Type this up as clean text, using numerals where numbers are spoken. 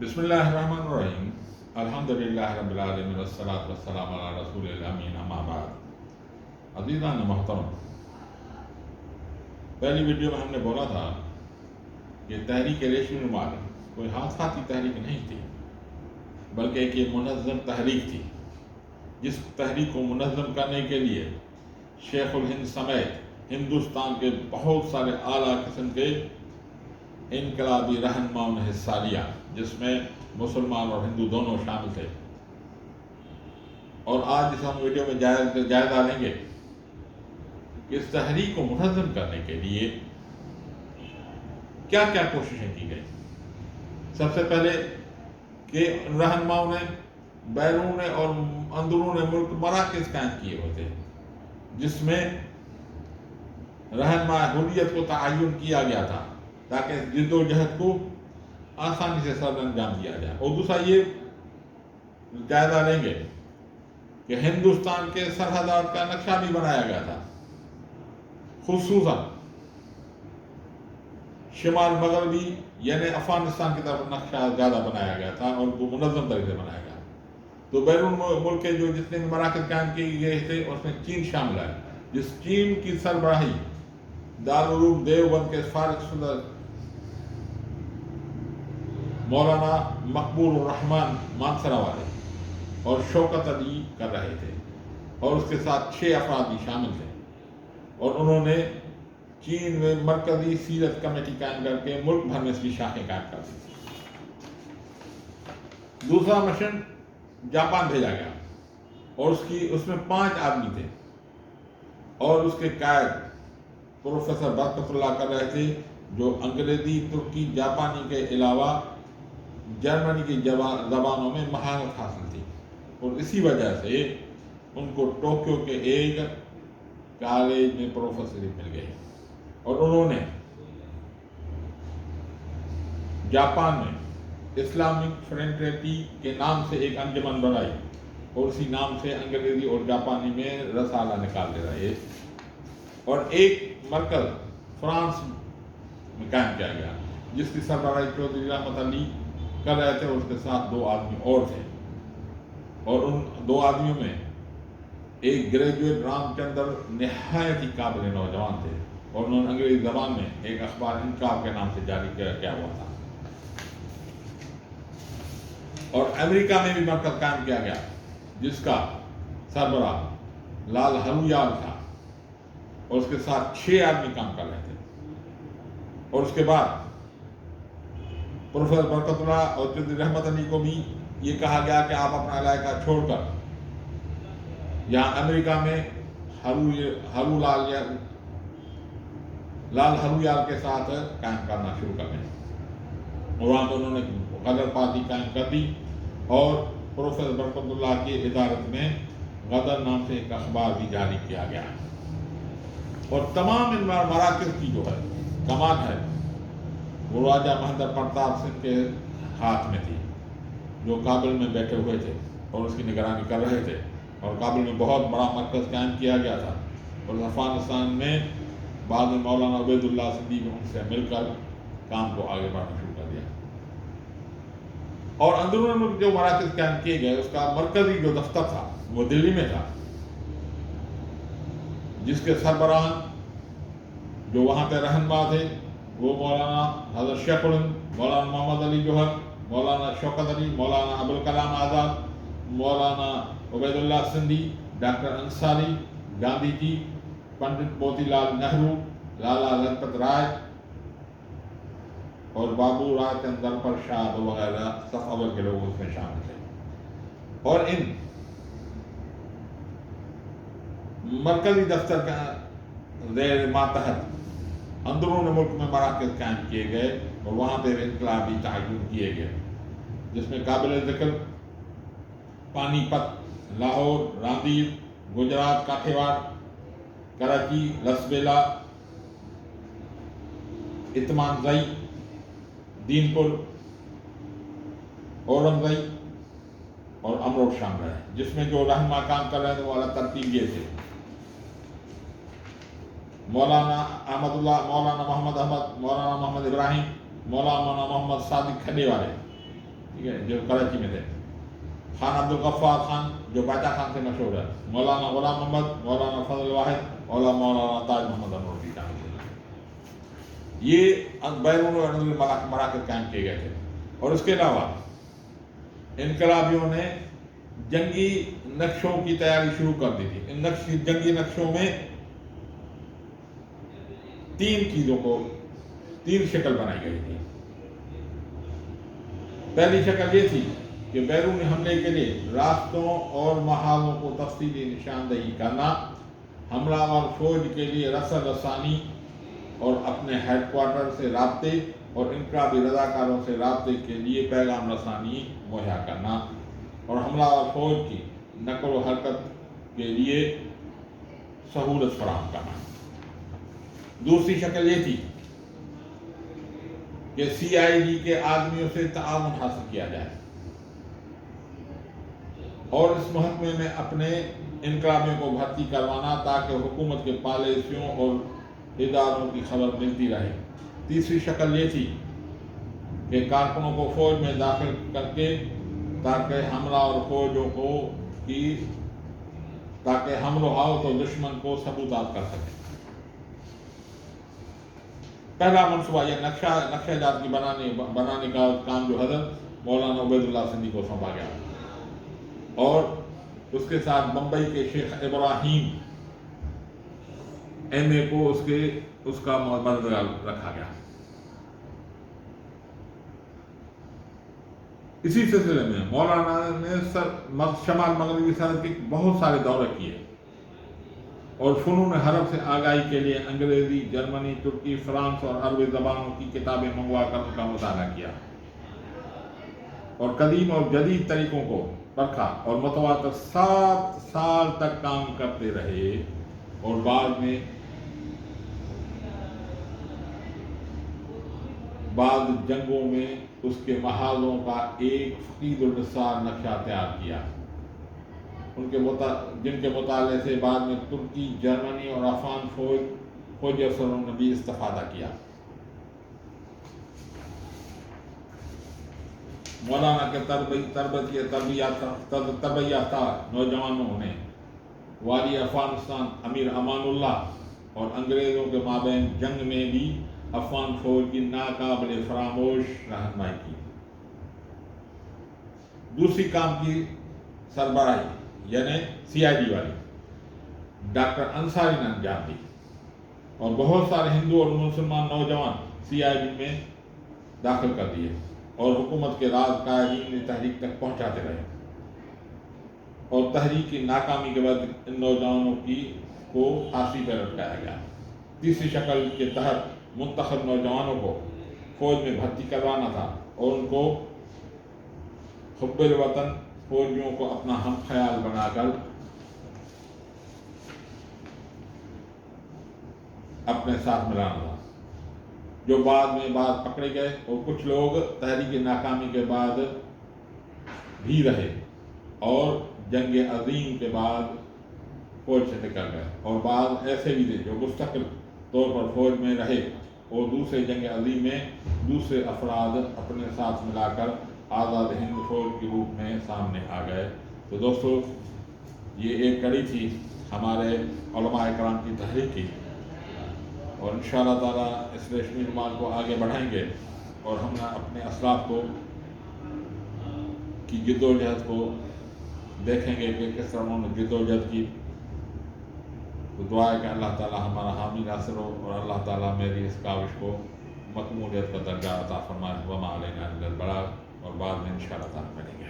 बिस्मिल्लाहिर्रहमानिर्रहीम अल्हम्दुलिल्लाहि रब्बिल आलमीन वस्सलातु वस्सलामु अला रसूलिल अमीन अम्मा बाद। अज़ीज़ान मोहतरम, पहली वीडियो में हमने बोला था कि तहरीक रेशमी रुमाल कोई हादसाती तहरीक नहीं थी, बल्कि एक ये मुनज़्ज़म तहरीक थी। जिस तहरीक को मुनज़्ज़म करने के लिए शेखुल हिंद समेत हिंदुस्तान के बहुत सारे आला किस्म के इनकलाबी रहनुमाओं ने हिस्सा लिया, जिसमें मुसलमान और हिंदू दोनों शामिल थे। और आज इस हम वीडियो में जायज़ा लेंगे कि इस तहरीक को मुनज़्ज़म करने के लिए क्या क्या कोशिशें की गई। सबसे पहले कि रहनुमाओं ने बैरून और अंदरून मुल्क मराकज़ कायम किए हुए थे, जिसमें रहनुमा हुर्रियत को तयन किया गया था ताकि जिद्दोजहद को आसानी से सर अंजाम दिया जाए। और दूसरा ये जायजा लेंगे कि हिंदुस्तान के सरहदात का नक्शा भी बनाया गया था, खुसूसन शिमाल मगरबी यानी अफगानिस्तान की तरफ नक्शा ज़्यादा बनाया गया था और वो मुनज़्ज़म तरीके से बनाया गया। तो बैरून मुल्क के जो जितने भी मराकज़ कायम किए गए थे उसमें चीन शामिल है, जिस चीन की सरबराही दारुल उलूम देवबंद के फारिग मौलाना मकबूल रहमान मानसरा वाले और शौकत अली कर रहे थे, और उसके साथ 6 अफराद भी शामिल थे। और उन्होंने चीन में मरकजी सीरत कमेटी कायम करके मुल्क भर में इसकी शाखें कायम कर दी। दूसरा मिशन जापान भेजा गया और उसमें 5 आदमी थे, और उसके कायद प्रोफेसर बरकतुल्लाह कर रहे थे, जो अंग्रेजी, तुर्की, जापानी के अलावा जर्मनी की ज़बानों में महारत हासिल थी। और इसी वजह से उनको टोक्यो के एक कॉलेज में प्रोफेसरी मिल गई, और उन्होंने जापान में इस्लामिक फ्रेंटरिटी के नाम से एक अंजुमन बनाई, और उसी नाम से अंग्रेजी और जापानी में रसाला निकाल दे रहे। और एक मरकज फ्रांस में कायम किया गया, जिसकी सरबराही चौधरी रहमत अली कर रहे थे, और उसके साथ 2 आदमी और थे। और उन 2 आदमियों में एक ग्रेजुएट रामचंद्र निहायत ही काबिल नौजवान थे, और उन्होंने अंग्रेजी जबान में एक अखबार इनकाब के नाम से जारी किया हुआ था। और अमेरिका में भी मरकज कायम किया गया, जिसका सरबराह लाल हरुयाल था, और उसके साथ 6 आदमी काम कर रहे थे। और उसके बाद प्रोफेसर बरकतुल्लाह और चौधरी रहमत अली को भी ये कहा गया कि आप अपना इलाका छोड़कर यहाँ अमेरिका में लाल हरुयाल के साथ कायम करना शुरू कर दें। और वहाँ पर उन्होंने गदर पार्टी कायम कर दी, और प्रोफेसर बरकतुल्लाह की इदारत में गदर नाम से एक अखबार भी जारी किया गया। और तमाम इन मराकज़ की जो है कमान है वो राजा महेंद्र प्रताप सिंह के हाथ में थी, जो काबुल में बैठे हुए थे और उसकी निगरानी कर रहे थे। और काबुल में बहुत बड़ा मरकज़ कायम किया गया था, और अफगानिस्तान में बाद में मौलाना उबैदुल्लाह सिंधी ने उनसे मिलकर काम को आगे बढ़ाना शुरू कर दिया। और अंदरून मुल्क जो मराकज़ कायम किए गए, उसका मरकजी जो दफ्तर था वो दिल्ली में था, जिसके सरबराह जो वहाँ पे रहनुमा थे वो मौलाना हज़रत शेखुल हिंद, मौलाना मोहम्मद अली जोहर, मौलाना शौकत अली, मौलाना अबुल कलाम आज़ाद, मौलाना उबैदुल्लाह सिंधी, डॉक्टर अंसारी, गांधी जी, पंडित मोतीलाल नेहरू, लाला लजपत राय और बाबू राय चंद्र प्रसाद वगैरह सब अव्वल के लोग उसमें शामिल थे। और इन मरकजी दफ्तर का ज़ेर मातहत अंदरून मुल्क में मराकज़ कायम किए गए, और वहाँ पर इनकलाबी तयन किए गए, जिसमें काबिल ज़िक्र पानीपत, लाहौर, रांदीर, गुजरात, काठियावाड़, कराची, लसबेला, इत्मानज़ई, दीनपुर, औरंगज़ई और अमरोट शामिल है। जिसमें जो रहनुमा काम कर रहे थे वो अलग तरतीब ये थे: मौलाना अहमदुल्लाह, मौलाना मोहम्मद अहमद, मौलाना मोहम्मद इब्राहिम, मौलाना मोहम्मद सादिक खडे वाले, ٹھیک ہے، جو کراچی میں تھے، خان عبد الغفار خان جو باچا خان سے مشہور ہے، مولانا غلام محمد، مولانا فضل واحد اور مولانا تاج محمد انوری جان، یہ بیرون مراکز قائم کیے گئے تھے۔ اور اس کے علاوہ انقلابیوں نے جنگی نقشوں کی تیاری شروع کر دی تھی۔ ان جنگی نقشوں میں تین شکل بنائی گئی تھی۔ پہلی شکل یہ تھی کہ بیرونی حملے کے لیے راستوں اور محاذوں کو تفصیلی نشاندہی کرنا، حملہ آور فوج کے لیے رسد رسانی اور اپنے ہیڈ کوارٹر سے رابطے اور انقلابی رضاکاروں سے رابطے کے لیے پیغام رسانی مہیا کرنا، اور حملہ آور فوج کی نقل و حرکت کے لیے سہولت فراہم کرنا۔ دوسری شکل یہ تھی کہ CID کے آدمیوں سے تعاون حاصل کیا جائے اور اس محکمے میں اپنے انقلابیوں کو بھرتی کروانا تاکہ حکومت کے پالیسیوں اور اداروں کی خبر ملتی رہے۔ تیسری شکل یہ تھی کہ کارکنوں کو فوج میں داخل کر کے تاکہ حملہ اور فوجوں کو تاکہ حمل و آور اور دشمن کو سبوتات کر سکے۔ پہلا منصوبہ یہ نقشہ جات کی بنانے کا کام جو حضرت مولانا عبید اللہ سندھی کو سونپا گیا، اور اس کے ساتھ بمبئی کے شیخ ابراہیم MA کو اس کا مددگار رکھا گیا۔ اسی سلسلے میں مولانا نے شمال مغربی سرحد کے بہت سارے دورے کیے اور فنون حرب سے آگاہی کے لیے انگریزی، جرمنی، ترکی، فرانس اور عربی زبانوں کی کتابیں منگوا کر ان کا مطالعہ کیا اور قدیم اور جدید طریقوں کو پرکھا، اور متواتر 7 سال تک کام کرتے رہے، اور بعد جنگوں میں اس کے محاذوں کا ایک فقید النصار نقشہ تیار کیا، جن کے مطالعے سے بعد میں ترکی، جرمنی اور افغان فوجی افسروں نے بھی استفادہ کیا۔ مولانا کے تربیت یافتہ نوجوانوں نے والی افغانستان امیر امان اللہ اور انگریزوں کے مابین جنگ میں بھی افغان فوج کی ناقابل فراموش رہنمائی کی۔ دوسری کام کی سربراہی یعنی CID والی ڈاکٹر انصاری نے انجام دی، اور بہت سارے ہندو اور مسلمان نوجوان CID میں داخل کر دیے اور حکومت کے راز قائدین نے تحریک تک پہنچاتے رہے، اور تحریک کی ناکامی کے بعد ان نوجوانوں کو پھانسی پر لٹکایا گیا۔ تیسری شکل کے تحت منتخب نوجوانوں کو فوج میں بھرتی کروانا تھا اور ان کو حب الوطن فوجیوں کو اپنا ہم خیال بنا کر اپنے ساتھ ملانا تھا، جو بعد پکڑے گئے، اور کچھ لوگ تحریک ناکامی کے بعد بھی رہے اور جنگ عظیم کے بعد فوج سے نکل گئے، اور بعض ایسے بھی تھے جو مستقل طور پر فوج میں رہے اور دوسرے جنگ عظیم میں دوسرے افراد اپنے ساتھ ملا کر آزاد ہند فوج کے روپ میں سامنے آ گئے۔ تو دوستو، یہ ایک کڑی تھی ہمارے علماء کرام کی تحریک کی، اور انشاءاللہ تعالیٰ اس ریشمی رومال کو آگے بڑھائیں گے، اور ہم اپنے اسلاف کی جد و جہد کو دیکھیں گے کہ کس طرح انہوں نے جد و جہد کی۔ تو دعا ہے کہ اللہ تعالیٰ ہمارا حامی ناصر ہو، اور اللہ تعالیٰ میری اس کاوش کو مقبولیت کا درجہ عطا فرمائے۔ وما علینا الا البلاغ، اور بعد میں انشاءاللہ تعالیٰ ملیں گے۔